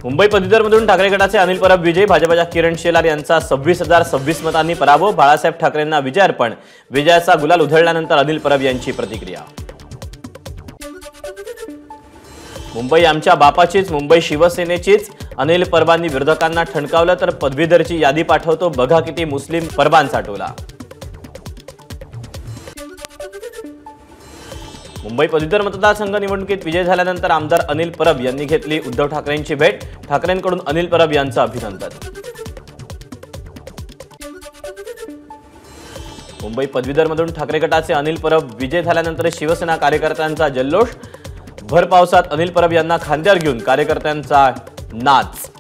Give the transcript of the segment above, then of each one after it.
मुंबई पदवीधरमधून ठाकरे गटाचे अनिल परब विजयी, भाजपच्या किरण शेलार यांचा 26,026 मतांनी पराभव, बाळासाहेब ठाकरेंना विजय अर्पण, विजयाचा गुलाल उधळल्यानंतर अनिल परब यांची प्रतिक्रिया। मुंबई आमच्या बापाचीच, मुंबई शिवसेनेचीच, अनिल परबांनी विरोधकांना ठणकावलं तर पदवीधरची यादी पाठवतो, बघा किती मुस्लिम परबांचा टोला। मुंबई पदवीधर मतदारसंघ निवडणुकीत विजय झाल्यानंतर आमदार अनिल परब यांनी घेतली उद्धव ठाकरेंची भेट, ठाकरेंकडून अनिल परब यांचं अभिनंदन। मुंबई पदवीधरमधून ठाकरे गटाचे अनिल परब विजय झाल्यानंतर शिवसेना कार्यकर्त्यांचा जल्लोष, भर पावसात अनिल परब यांना खांद्यावर घेऊन कार्यकर्त्यांचा नाच।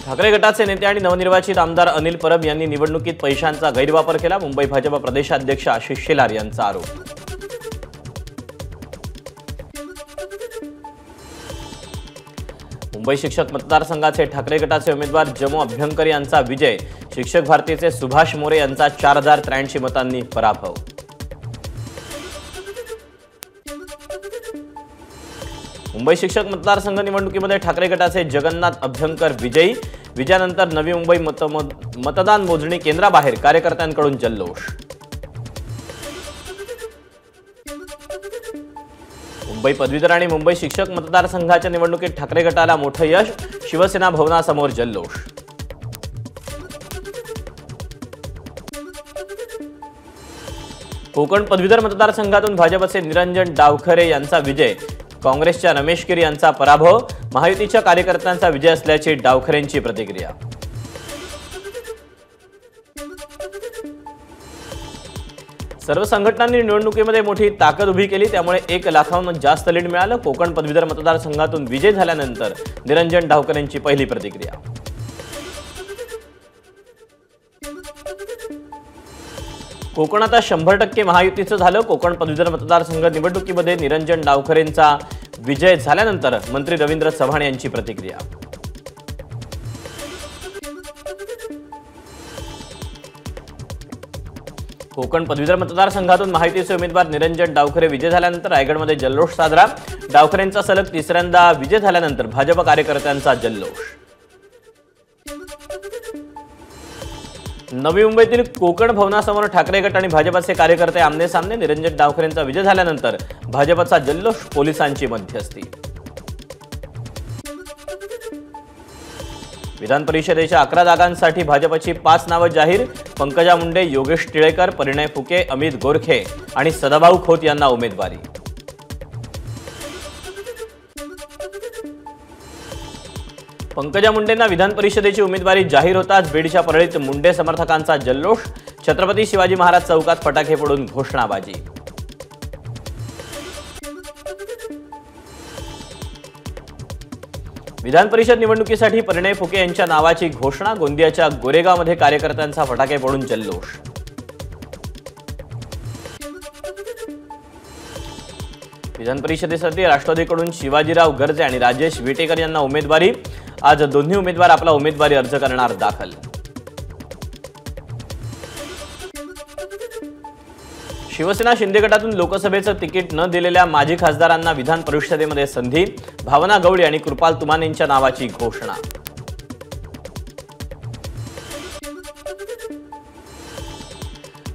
ठाकरे गटाचे नेते आणि नवनिर्वाचित आमदार अनिल परब यांनी निवडणुकीत पैशांचा गैरवापर केला, मुंबई भाजप प्रदेशाध्यक्ष आशिष शेलार यांचा आरोप। मुंबई शिक्षक मतदारसंघाचे ठाकरे गटाचे उमेदवार जमो अभ्यंकर यांचा विजय, शिक्षक भारतीचे सुभाष मोरे यांचा 4083 मतांनी पराभव। मुंबई शिक्षक मतदारसंघ निवडणुकीमध्ये ठाकरे गटाचे जगन्नाथ अभ्यंकर विजयी, विजयानंतर नवी मुंबई मतदान मोजणी केंद्राबाहेर कार्यकर्त्यांकडून जल्लोष। मुंबई पदवीधर आणि मुंबई शिक्षक मतदारसंघाच्या निवडणुकीत ठाकरे गटाला मोठं यश, शिवसेना भवनासमोर जल्लोष। कोकण पदवीधर मतदारसंघातून भाजपचे निरंजन डावखरे यांचा विजय, काँग्रेसच्या रमेश गिरी यांचा पराभव, महायुतीच्या कार्यकर्त्यांचा विजय असल्याची डावखरेंची प्रतिक्रिया। सर्व संघटनांनी निवडणुकीमध्ये मोठी ताकद उभी केली, त्यामुळे 1 लाखाहून जास्त लीड मिळालं, कोकण पदवीधर मतदारसंघातून विजय झाल्यानंतर निरंजन डावखरेंची पहिली प्रतिक्रिया। कोकण आता 100% महायुतीचं झालं, कोकण पदवीधर मतदारसंघ निवडणुकीमध्ये निरंजन डावखरेंचा विजय झाल्यानंतर मंत्री रवींद्र चव्हाण यांची प्रतिक्रिया। कोकण पदवीधर मतदारसंघातून महायुतीचे उमेदवार निरंजन डावखरे विजय झाल्यानंतर रायगडमध्ये जल्लोष साजरा, डावखरेंचा सलग तिसऱ्यांदा विजय झाल्यानंतर भाजप कार्यकर्त्यांचा जल्लोष। नवी मुंबईतील कोकण भवनासमोर ठाकरे गट आणि भाजपचे कार्यकर्ते आमने सामने, निरंजन डावखरेंचा विजय झाल्यानंतर भाजपचा जल्लोष, पोलिसांची मध्यस्थी। विधान परिषदेच्या 11 जागांसाठी भाजपची 5 नावं जाहीर, पंकजा मुंडे, योगेश टिळेकर, परिणय फुके, अमित गोरखे आणि सदाभाऊ खोत यांना उमेदवारी। पंकजा मुंडेंना विधान परिषदेची उमेदवारी जाहीर होताच बीडच्या परळीत मुंडे समर्थकांचा जल्लोष, छत्रपती शिवाजी महाराज चौकात फटाके फोडून घोषणाबाजी। विधान परिषद निवडणुकीसाठी परिणय फुके यांच्या नावाची घोषणा, गोंदियाच्या गोरेगावमध्ये कार्यकर्त्यांचा फटाके फोडून जल्लोष। विधान परिषदेसाठी राष्ट्रवादीकडून शिवाजीराव गर्जे आणि राजेश विटेकर यांना उमेदवारी, आज दोन्ही उमेदवार आपला उमेदवारी अर्ज करणार दाखल। शिवसेना शिंदे गटातून लोकसभेचं तिकीट न दिलेल्या माजी खासदारांना विधान परिषदेमध्ये संधी, भावना गवळी आणि कृपाल तुमानेंच्या नावाची घोषणा।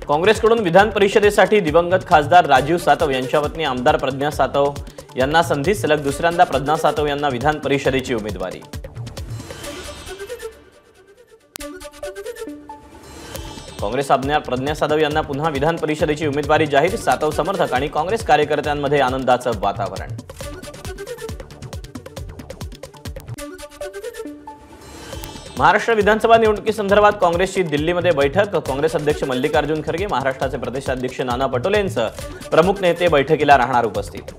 काँग्रेसकडून विधान परिषदेसाठी दिवंगत खासदार राजीव सातव यांच्या पत्नी आमदार प्रज्ञा सातव यांना संधी, सलग दुसऱ्यांदा प्रज्ञा सातव यांना विधान परिषदेची उमेदवारी। काँग्रेस आमदार प्रज्ञा सातव यांना पुन्हा विधान परिषदेची उमेदवारी जाहीर, सातव समर्थक आणि काँग्रेस कार्यकर्त्यांमध्ये आनंदाचं वातावरण। महाराष्ट्र विधानसभा निवडणुकीसंदर्भात काँग्रेसची दिल्लीमध्ये बैठक, काँग्रेस अध्यक्ष मल्लिकार्जुन खरगे, महाराष्ट्राचे प्रदेशाध्यक्ष नाना पटोले यांसह प्रमुख नेते बैठकीला राहणार उपस्थित।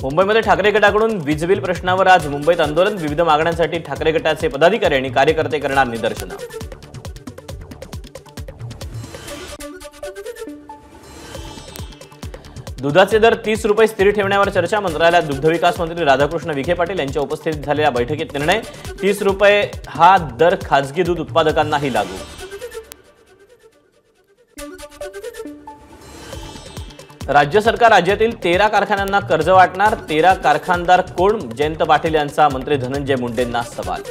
मुंबईमध्ये ठाकरे गटाकडून वीज बिल प्रश्नावर आज मुंबईत आंदोलन, विविध मागण्यांसाठी ठाकरे गटाचे पदाधिकारी आणि कार्यकर्ते करणार निदर्शनं। दुधाचे दर 30 रुपये स्थिर ठेवण्यावर चर्चा. मंत्रालयात दुग्धविकास मंत्री राधाकृष्ण विखे पाटील यांच्या उपस्थितीत झालेल्या बैठकीत निर्णय. 30 रुपये हा दर खासगी दूध उत्पादकांनाही लागू. राज्य सरकार राज्यातील 13 कारखान्यांना कर्ज वाटणार. 13 कारखानदार कोण? जयंत पाटील यांचा मंत्री धनंजय मुंडेंना सवाल.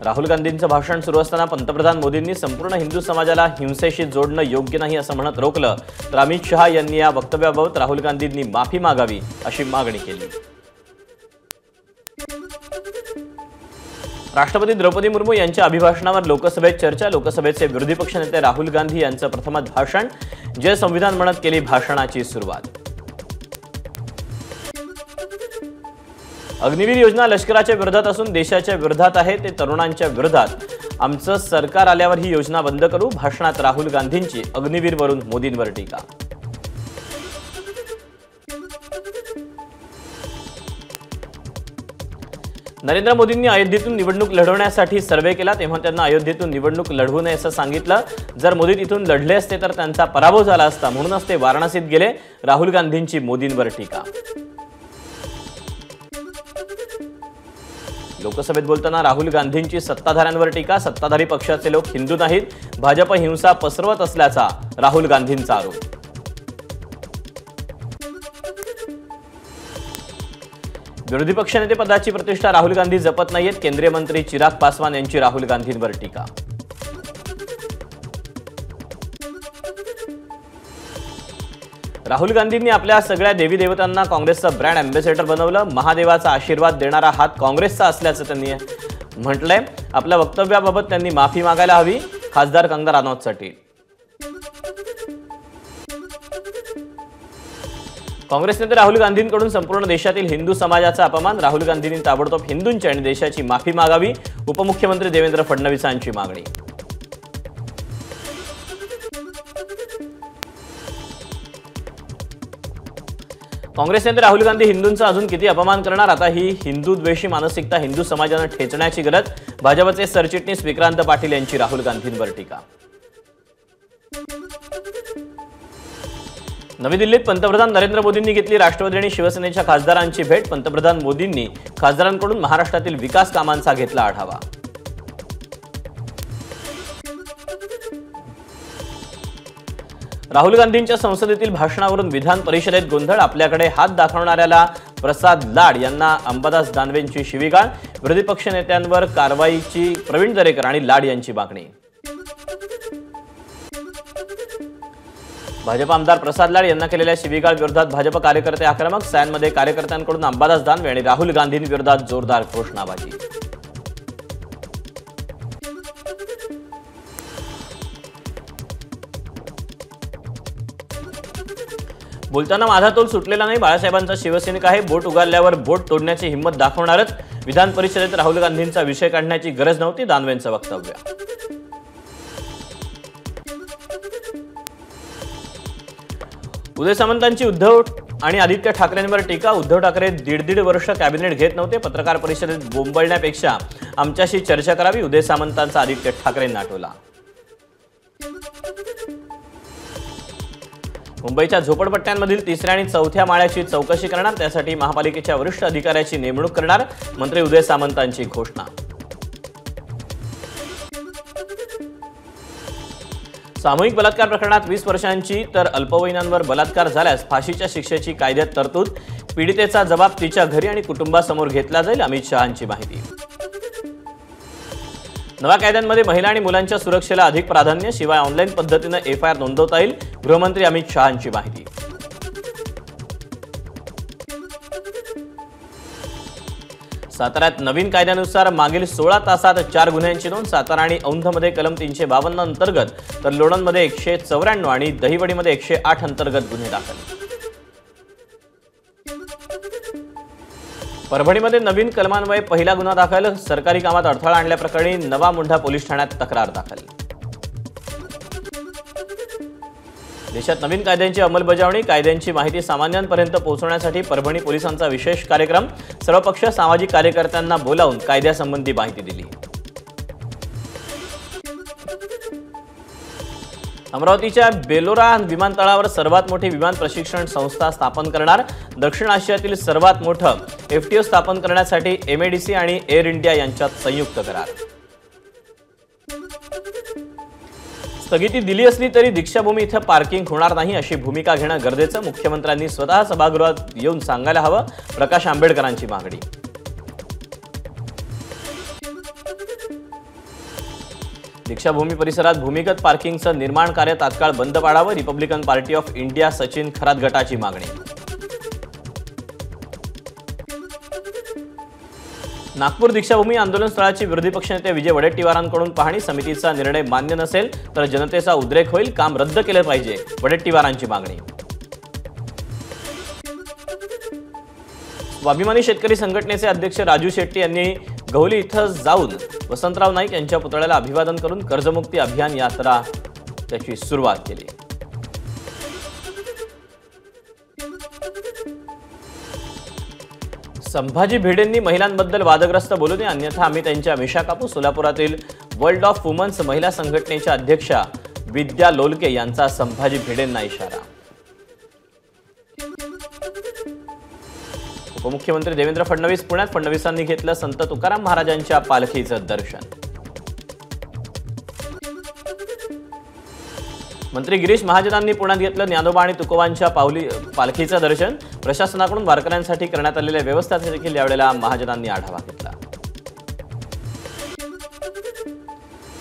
राहुल गांधींचं भाषण सुरू असताना पंतप्रधान मोदींनी संपूर्ण हिंदू समाजाला हिंसेशी जोडणं योग्य नाही असं म्हणत रोखलं. तर अमित शहा यांनी या वक्तव्याबाबत राहुल गांधींनी माफी मागावी अशी मागणी केली. राष्ट्रपती द्रौपदी मुर्मू यांच्या अभिभाषणावर लोकसभेत चर्चा. लोकसभेचे विरोधी पक्षनेते राहुल गांधी यांचं प्रथमच भाषण. जय संविधान म्हणत केली भाषणाची सुरुवात. अग्निवीर योजना लष्कराच्या विरोधात असून देशाच्या विरोधात आहे. ते तरुणांच्या विरोधात. आमचं सरकार आल्यावर ही योजना बंद करू. भाषणात राहुल गांधींची अग्निवीरवरून मोदींवर टीका. नरेंद्र मोदींनी अयोध्येतून निवडणूक लढवण्यासाठी सर्वे केला. तेव्हा त्यांना अयोध्येतून निवडणूक लढवू नये असं सांगितलं. जर मोदी तिथून लढले असते तर त्यांचा पराभव झाला असता. म्हणूनच ते वाराणसीत गेले. राहुल गांधींची मोदींवर टीका. लोकसभेत बोलताना राहुल गांधींची सत्ताधाऱ्यांवर टीका. सत्ताधारी पक्षाचे लोक हिंदू नाहीत. भाजप हिंसा पसरवत असल्याचा राहुल गांधींचा आरोप. विरोधी पक्षनेते पदाची प्रतिष्ठा राहुल गांधी जपत नाहीत. केंद्रीय मंत्री चिराग पासवान यांची राहुल गांधींवर टीका. राहुल गांधींनी आपल्या सगळ्या देवी देवतांना काँग्रेसचा ब्रँड अँबॅसेडर बनवलं. महादेवाचा आशीर्वाद देणारा हात काँग्रेसचा असल्याचं त्यांनी म्हटलंय. आपल्या वक्तव्याबाबत त्यांनी माफी मागायला हवी. खासदार कंगना राणौतसाठी. काँग्रेस नेते राहुल गांधींकडून संपूर्ण देशातील हिंदू समाजाचा अपमान. राहुल गांधींनी ताबडतोब हिंदूंची आणि देशाची माफी मागावी. उपमुख्यमंत्री देवेंद्र फडणवीसांची मागणी. काँग्रेस नेते राहुल गांधी हिंदूंचा अजून किती अपमान करणार. आता ही हिंदू द्वेषी मानसिकता हिंदू समाजानं ठेचण्याची गरज. भाजपचे सरचिटणीस विक्रांत पाटील यांची राहुल गांधींवर टीका. नवी दिल्लीत पंतप्रधान नरेंद्र मोदींनी घेतली राष्ट्रवादी आणि शिवसेनेच्या खासदारांची भेट. पंतप्रधान मोदींनी खासदारांकडून महाराष्ट्रातील विकास कामांचा घेतला आढावा. राहुल गांधींच्या संसदेतील भाषणावरून विधान परिषदेत गोंधळ. आपल्याकडे हात दाखवणाऱ्याला प्रसाद लाड यांना अंबादास दानवेंची शिवीगाळ. विरोधी पक्ष नेत्यांवर कारवाईची प्रवीण दरेकर आणि लाड यांची मागणी. भाजप आमदार प्रसाद लाड यांना केलेल्या शिवीगाळ विरोधात भाजप कार्यकर्ते आक्रमक. सॅनमध्ये कार्यकर्त्यांकडून अंबादास दानवे आणि राहुल गांधींविरोधात जोरदार घोषणाबाजी. बोलताना माझा तोल सुटलेला नाही. बाळासाहेबांचा शिवसैनिक आहे. बोट उगारल्यावर बोट तोडण्याची हिंमत दाखवणारच. विधान परिषदेत राहुल गांधींचा विषय काढण्याची गरज नव्हती. दानवेंचं वक्तव्य. उदय सामंतांची उद्धव आणि आदित्य ठाकरेंवर टीका. उद्धव ठाकरे दीड वर्ष कॅबिनेट घेत नव्हते. पत्रकार परिषदेत बोंबलण्यापेक्षा आमच्याशी चर्चा करावी. उदय सामंतांचा आदित्य ठाकरेंना टोला. मुंबईच्या झोपडपट्ट्यांमधील 3ऱ्या आणि 4थ्या माळ्याची चौकशी करणार. त्यासाठी महापालिकेच्या वरिष्ठ अधिकाऱ्याची नेमणूक करणार. मंत्री उदय सामंतांची घोषणा. सामूहिक बलात्कार प्रकरणात 20 वर्षांची तर अल्पवयीनांवर बलात्कार झाल्यास फाशीच्या शिक्षेची कायद्यात तरतूद. पीडितेचा जबाब तिच्या घरी आणि कुटुंबासमोर घेतला जाईल. अमित शहांची माहिती. नव्या कायद्यांमध्ये महिला आणि मुलांच्या सुरक्षेला अधिक प्राधान्य. शिवाय ऑनलाईन पद्धतीने FIR नोंदवता येईल. गृहमंत्री अमित शहांची माहिती. साताऱ्यात नवीन कायद्यानुसार मागील 16 तासात 4 गुन्ह्यांची नोंद. सातारा आणि औंधमध्ये कलम 352 अंतर्गत तर लोणंदमध्ये 194 आणि दहिवडीमध्ये 108 अंतर्गत गुन्हे दाखल. परभणीमध्ये नवीन कलमान्वये पहिला गुन्हा दाखल. सरकारी कामात अडथळा आणल्याप्रकरणी नवा मुंढा पोलीस ठाण्यात तक्रार दाखल. देशात नवीन कायद्यांची अंमलबजावणी. कायद्यांची माहिती सामान्यांपर्यंत पोहोचवण्यासाठी परभणी पोलिसांचा विशेष कार्यक्रम. सर्वपक्ष सामाजिक कार्यकर्त्यांना बोलावून कायद्यासंबंधी माहिती दिली. अमरावतीच्या बेलोरा विमानतळावर सर्वात मोठी विमान प्रशिक्षण संस्था स्थापन करणार। दक्षिण आशियातील सर्वात मोठं एफटीओ स्थापन करण्यासाठी एमएडीसी आणि एअर इंडिया यांच्यात संयुक्त करार। स्थगिती दिली असली तरी दीक्षाभूमी इथं पार्किंग होणार नाही अशी भूमिका घेणं गरजेचं मुख्यमंत्र्यांनी स्वतः सभागृहात येऊन सांगायला हवं। प्रकाश आंबेडकरांची मागणी। दीक्षाभूमी परिसरात भूमिगत पार्किंगचं निर्माण कार्य तात्काळ बंद पाडावं। Republican party of India Sachin Kharat गटाची मागणी। नागपूर दीक्षाभूमी आंदोलन स्थळाची विरोधी पक्षनेते विजय वडेट्टीवारांकडून पाहणी। समितीचा निर्णय मान्य नसेल तर जनतेचा उद्रेक होईल, काम रद्द केले पाहिजे, वडेट्टीवारांची मागणी। स्वाभिमानी शेतकरी संघटनेचे अध्यक्ष राजू शेट्टी यांनी गहुली इथं जाऊन वसंतराव नाईक यांच्या पुतळ्याला अभिवादन करून कर्जमुक्ती अभियान यात्रा त्याची सुरुवात केली। संभाजी भिडेंनी महिलांबद्दल वादग्रस्त बोलू नये, अन्यथा आम्ही त्यांच्या मिशा कापू। सोलापुरातील वर्ल्ड ऑफ वुमन्स महिला संघटनेच्या अध्यक्षा विद्या लोलके यांचा संभाजी भिडेंना इशारा। उपमुख्यमंत्री देवेंद्र फडणवीस पुण्यात, फडणवीसांनी घेतलं संत तुकाराम महाराजांच्या पालखीचं दर्शन। मंत्री गिरीश महाजनांनी पुण्यात घेतलं ज्ञानोबा आणि तुकोबांच्या पालखीचं दर्शन। प्रशासनाकडून वारकऱ्यांसाठी करण्यात आलेल्या व्यवस्थेचा देखील यावेळेला महाजनांनी आढावा घेतला।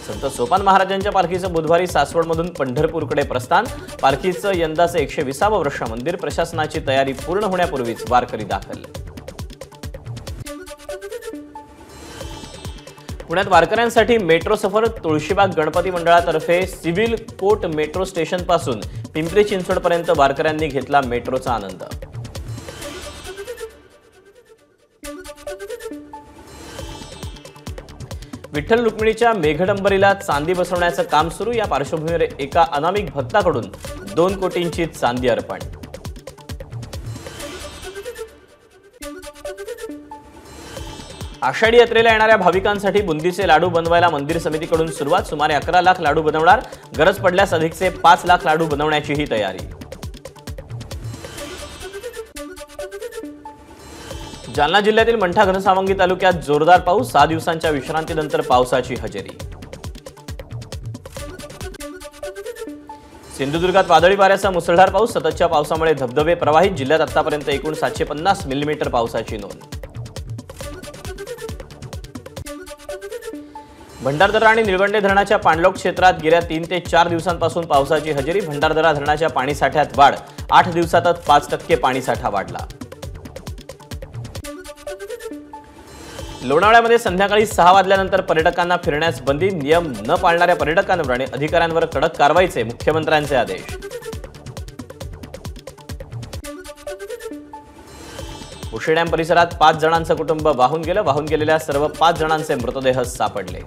संत सोपान महाराजांच्या पालखीचं बुधवारी सासवडमधून पंढरपूरकडे प्रस्थान। पालखीचं यंदाचे 120वं वर्ष। मंदिर प्रशासनाची तयारी पूर्ण होण्यापूर्वीच वारकरी दाखल। पुण्यात वारकऱ्यांसाठी मेट्रो सफर। तुळशीबाग गणपती मंडळातर्फे सिव्हिल कोर्ट मेट्रो स्टेशन पासून पिंपरी चिंचवडपर्यंत वारकऱ्यांनी घेतला मेट्रोचा आनंद। विठ्ठल रुक्मिणीच्या मेघडंबरीला चांदी बसवण्याचं काम सुरू। या पार्श्वभूमीवर एका अनामिक भक्ताकडून 2 कोटींची चांदी अर्पण। आषाढी यात्रेला येणाऱ्या भाविकांसाठी बुंदीचे लाडू बनवायला मंदिर समितीकडून सुरुवात। सुमारे 11 लाख लाडू बनवणार, गरज पडल्यास अधिकचे 5 लाख लाडू बनवण्याचीही तयारी। जालना जिल्ह्यातील मंठा घनसावंगी तालुक्यात जोरदार पाऊस। 6 दिवसांच्या विश्रांतीनंतर पावसाची हजेरी। सिंधुदुर्गात वादळी वाऱ्याचा मुसळधार पाऊस। सततच्या पावसामुळे धबधबे प्रवाहित। जिल्ह्यात आतापर्यंत एकूण 750 मिलीमीटर पावसाची नोंद। भंडारदरा आणि निळवंडे धरणाच्या पाणलोट क्षेत्रात गेल्या 3 ते 4 दिवसांपासून पावसाची हजेरी। भंडारदरा धरणाच्या पाणीसाठ्यात वाढ। 8 दिवसातच 5% पाणीसाठा वाढला। लोणावळ्यामध्ये संध्याकाळी 6 वाजल्यानंतर पर्यटकांना फिरण्यास बंदी। नियम न पाळणाऱ्या पर्यटकांवर आणि अधिकाऱ्यांवर कडक कारवाईचे मुख्यमंत्र्यांचे आदेश। उशी डॅम परिसरात 5 जणांचं कुटुंब वाहून गेलं। वाहून गेलेल्या सर्व 5 जणांचे मृतदेह सापडले।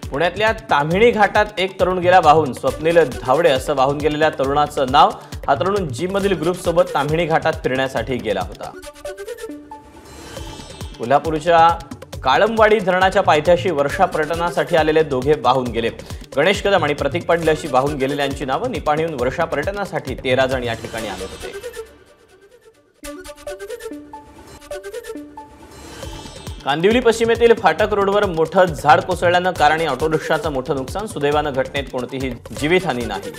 पुण्यातल्या ताम्हिणी घाटात एक तरुण गेला वाहून। स्वप्नील धावडे असं वाहून गेलेल्या तरुणाचं नाव। हा तरुण जिममधील ग्रुपसोबत ताम्हिणी घाटात फिरण्यासाठी गेला होता। कोल्हापूरच्या काळमवाडी धरणाच्या पायथ्याशी वर्षा पर्यटनासाठी आलेले दोघे वाहून गेले। गणेश कदम आणि प्रतीक पाटील अशी वाहून गेलेल्यांची नावं। निपाणीहून वर्षा पर्यटनासाठी 13 जण या ठिकाणी आले होते। कांदिवली पश्चिमेतील फाटक रोडवर मोठं झाड कोसळल्यानं कार आणि ऑटो रिक्षाचं मोठं नुकसान। सुदैवानं घटनेत कोणतीही जीवितहानी नाही।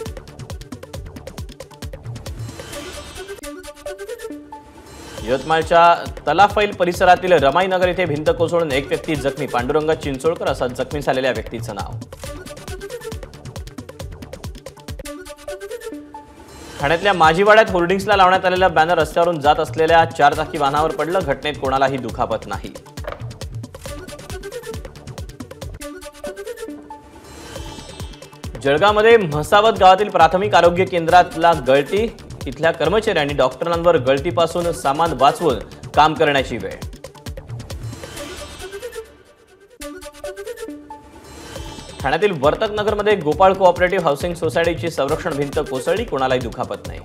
यवतमाळच्या तलाफैल परिसरातील रमाईनगर येथे भिंत कोसळून एक व्यक्ती जखमी। पांडुरंग चिंचोळकर असं जखमी झालेल्या व्यक्तीचं नाव। ठाण्यातल्या माजीवाड्यात होर्डिंग्सला लावण्यात आलेला बॅनर रस्त्यावरून जात असलेल्या 4 चाकी वाहनावर पडलं। घटनेत कोणालाही दुखापत नाही। जळगावमध्ये म्हसावत गावातील प्राथमिक आरोग्य केंद्रातला गळती। इथल्या कर्मचाऱ्यांनी डॉक्टरांवर गळतीपासून सामान वाचवून काम करण्याची वेळ। ठाण्यातील वर्तकनगरमध्ये गोपाळ कोऑपरेटिव्ह हाऊसिंग सोसायटीची संरक्षण भिंत कोसळली। कोणालाही दुखापत नाही।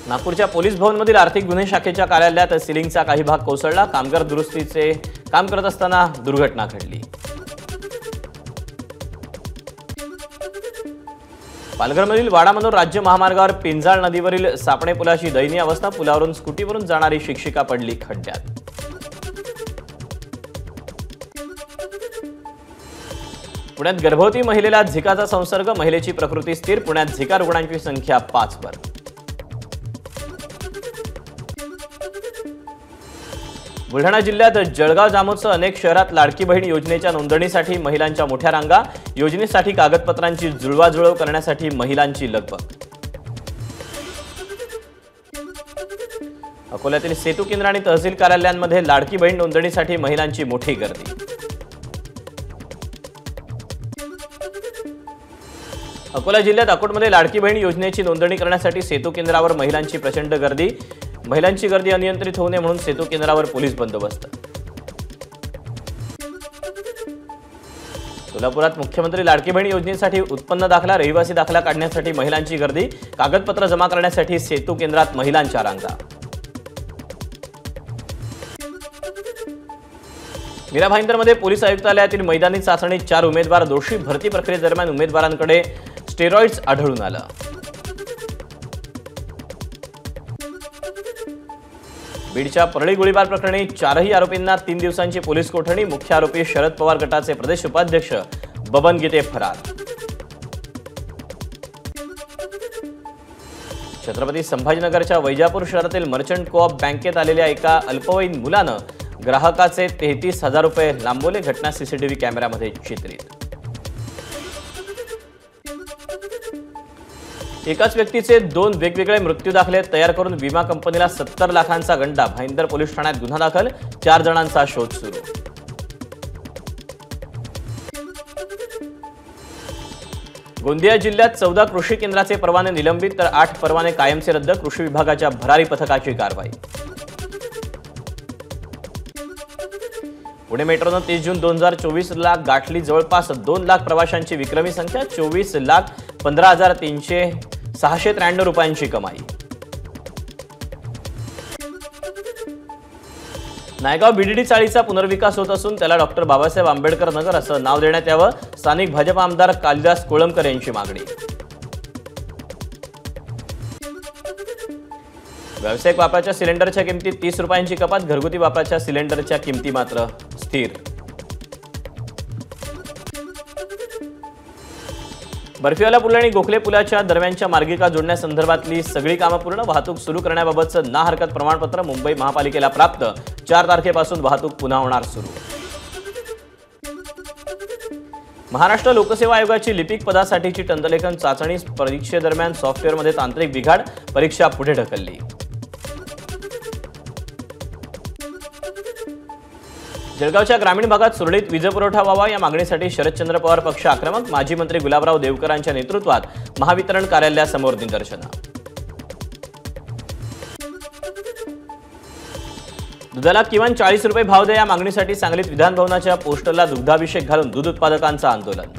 नागपूरच्या पोलीस भवनमधील आर्थिक गुन्हे शाखेच्या कार्यालयात सिलिंगचा काही भाग कोसळला। कामगार दुरुस्तीचे काम करत असताना दुर्घटना घडली। पालघरमधील वाडामनोर राज्य महामार्गावर पिंजाळ नदीवरील सापणे पुलाची दयनीय अवस्था। पुलावरून स्कूटीवरून जाणारी शिक्षिका पडली खड्ड्यात। पुण्यात गर्भवती महिलेला झिकाचा संसर्ग, महिलेची प्रकृती स्थिर। पुण्यात झिका रुग्णांची संख्या 5 वर। बुलढाणा जिल्ह्यात जळगाव जामोदसह अनेक शहरात लाडकी बहीण योजनेच्या नोंदणीसाठी महिलांच्या मोठ्या रांगा। योजनेसाठी कागदपत्रांची जुळवाजुळव करण्यासाठी महिलांची लगबग। अकोल्यातील सेतू केंद्र आणि तहसील कार्यालयांमध्ये लाडकी बहीण नोंदणीसाठी महिलांची मोठी गर्दी। अकोला जिल्ह्यात अकोटमध्ये लाडकी बहीण योजनेची नोंदणी करण्यासाठी सेतू केंद्रावर महिलांची प्रचंड गर्दी। महिलांची गर्दी अनियंत्रित होऊ नये म्हणून सेतू केंद्रावर पोलीस बंदोबस्त। सोलापुरात मुख्यमंत्री लाडकी बहीण योजनेसाठी उत्पन्न दाखला, रहिवासी दाखला काढण्यासाठी महिलांची गर्दी। कागदपत्र जमा करण्यासाठी सेतू केंद्रात महिलांच्या रांगा। मीरा भाईंदरमध्ये पोलीस आयुक्तालयातील मैदानी चाचणीत 4 उमेदवार दोषी। भरती प्रक्रियेदरम्यान उमेदवारांकडे स्टेरॉइड्स आढळून आलं। बीडच्या परळी गोळीबार प्रकरणी 4ही आरोपींना 3 दिवसांची पोलीस कोठडी। मुख्य आरोपी शरद पवार गटाचे प्रदेश उपाध्यक्ष बबन गीते फरार। छत्रपती संभाजीनगरच्या वैजापूर शहरातील मर्चंट कोऑप बँकेत आलेल्या एका अल्पवयीन मुलानं ग्राहकाचे 33,000 रुपये लांबवले। घटना सीसीटीव्ही कॅमेऱ्यामध्ये चित्रित। एकाच व्यक्तीचे 2 वेगवेगळे मृत्यू दाखले तयार करून विमा कंपनीला 70 लाखांचा गंडा। भाईंदर पोलीस ठाण्यात गुन्हा दाखल। 4 जणांचा शोध सुरू। गोंदिया जिल्ह्यात 14 कृषी केंद्राचे परवाने निलंबित तर 8 परवाने कायमचे रद्द। कृषी विभागाच्या भरारी पथकाची कारवाई। पुणे मेट्रोनं 30 जून 2024 गाठली। जवळपास 2 लाख प्रवाशांची विक्रमी संख्या। 24,15,693 रुपयांची कमाई। नायगाव बीडीडी चाळीचा पुनर्विकास होत असून त्याला डॉक्टर बाबासाहेब आंबेडकर नगर असं नाव देण्यात यावं। स्थानिक भाजप आमदार कालिदास कोळंबकर यांची मागणी। व्यावसायिक वापराच्या सिलेंडरच्या किमतीत 30 रुपयांची कपात। घरगुती वापराच्या सिलेंडरच्या किमती मात्र स्थिर। बर्फीवाला पूल आणि गोखले पुलाच्या दरम्यानच्या मार्गिका जोडण्यासंदर्भातली सगळी कामं पूर्ण। वाहतूक सुरू करण्याबाबतचं ना हरकत प्रमाणपत्र मुंबई महापालिकेला प्राप्त। 4 तारखेपासून वाहतूक पुन्हा होणार सुरू। महाराष्ट्र लोकसेवा आयोगाची लिपिक पदासाठीची टंकलेखन चाचणी परीक्षेदरम्यान सॉफ्टवेअरमध्ये तांत्रिक बिघाड। परीक्षा पुढे ढकलली। जळगावच्या ग्रामीण भागात सुरळीत वीजपुरवठा व्हावा या मागणीसाठी शरदचंद्र पवार पक्ष आक्रमक। माजी मंत्री गुलाबराव देवकरांच्या नेतृत्वात महावितरण कार्यालयासमोर निदर्शनं। दुधाला किमान 40 रुपये भाव द्या या मागणीसाठी सांगलीत विधानभवनाच्या पोस्टरला दुग्धाभिषेक घालून दूध उत्पादकांचं आंदोलन।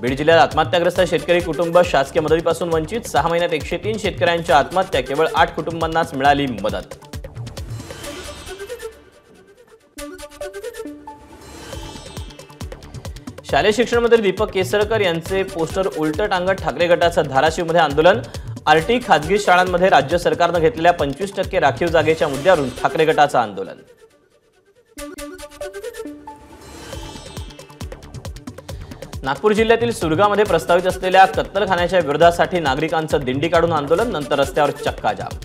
बीड जिल्ह्यात आत्महत्याग्रस्त शेतकरी कुटुंब शासकीय मदतीपासून वंचित। 6 महिन्यात 103 शेतकऱ्यांच्या आत्महत्या। केवळ 8 कुटुंबांनाच मिळाली मदत। शालेय शिक्षण मंत्री दीपक केसरकर यांचे पोस्टर उलट टांगत ठाकरे गटाचं धाराशिवमध्ये आंदोलन। आरटी खासगी शाळांमध्ये राज्य सरकारनं घेतलेल्या 25% राखीव जागेच्या मुद्द्यावरून ठाकरे गटाचं आंदोलन। नागपूर जिल्ह्यातील सुरगामध्ये प्रस्तावित असलेल्या कत्तलखान्याच्या विरोधासाठी नागरिकांचं दिंडी काढून आंदोलन। नंतर रस्त्यावर चक्काजाम।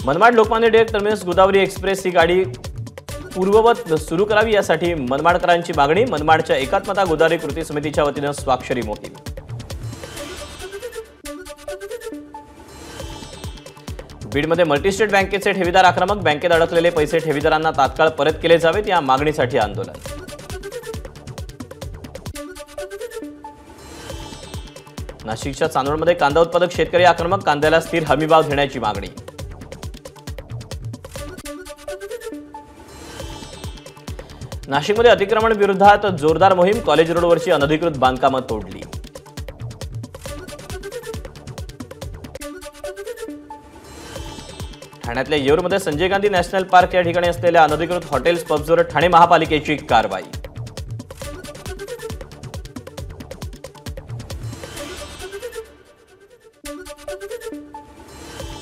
मनमाड लोकमान्य टिळक टर्मिनस गोदावरी एक्सप्रेस ही गाडी पूर्ववत सुरू करावी यासाठी मनमाडकरांची मागणी। मनमाडच्या एकात्मता गोदावरी कृती समितीच्या वतीनं स्वाक्षरी मोहीम। बीडमध्ये मल्टीस्टेट बँकेचे ठेवीदार आक्रमक। बँकेत अडकलेले पैसे ठेवीदारांना तात्काळ परत केले जावेत या मागणीसाठी आंदोलन। नाशिकच्या चांदवडमध्ये कांदा उत्पादक शेतकरी आक्रमक। कांद्याला स्थिर हमीभाव देण्याची मागणी। नाशिकमध्ये अतिक्रमण विरोधात जोरदार मोहीम। कॉलेज रोडवरची अनधिकृत बांधकामं तोडली। ठाण्यातल्या येऊरमध्ये संजय गांधी नॅशनल पार्क या ठिकाणी असलेल्या अनधिकृत हॉटेल्स पब्सवर ठाणे महापालिकेची कारवाई.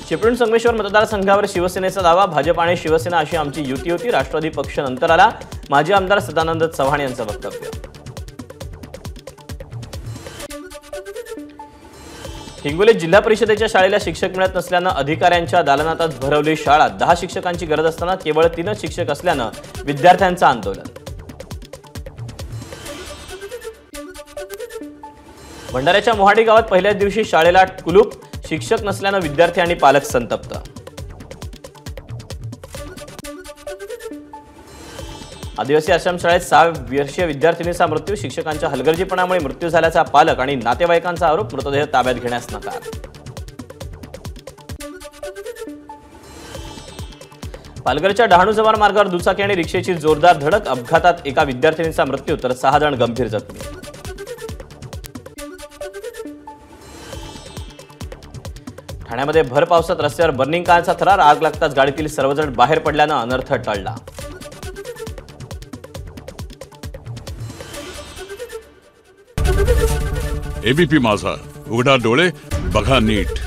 चिपळूण संगमेश्वर मतदारसंघावर शिवसेनेचा दावा. भाजप आणि शिवसेना अशी आमची युती होती. राष्ट्रवादी पक्ष नंतर आला. माजी आमदार सदानंद चव्हाण यांचं वक्तव्य. हिंगोलीत जिल्हा परिषदेच्या शाळेला शिक्षक मिळत नसल्यानं अधिकाऱ्यांच्या दालनातच भरवली शाळा. 10 शिक्षकांची गरज असताना केवळ 3 शिक्षक असल्यानं विद्यार्थ्यांचं आंदोलन. भंडाऱ्याच्या मोहाडी गावात पहिल्याच दिवशी शाळेला कुलूप. शिक्षक नसल्यानं विद्यार्थी आणि पालक संतप्त. आदिवासी आश्रमशाळेत 6 वर्षीय विद्यार्थिनीचा मृत्यू. शिक्षकांच्या हलगर्जीपणामुळे मृत्यू झाल्याचा पालक आणि नातेवाईकांचा आरोप. मृतदेह ताब्यात घेण्यास नकार. पालघरच्या डहाणू जव्हार मार्गावर दुचाकी आणि रिक्षेची जोरदार धडक. अपघातात एका विद्यार्थिनीचा मृत्यू तर 6 जण गंभीर जखमी. ठाण्यामध्ये भर पावसात रस्त्यावर बर्निंग कारचा थरार. आग लागताच गाडीतील सर्वजण बाहेर पडल्यानं अनर्थ टळला. एबीपी माझा, उघडा डोळे बघा नीट.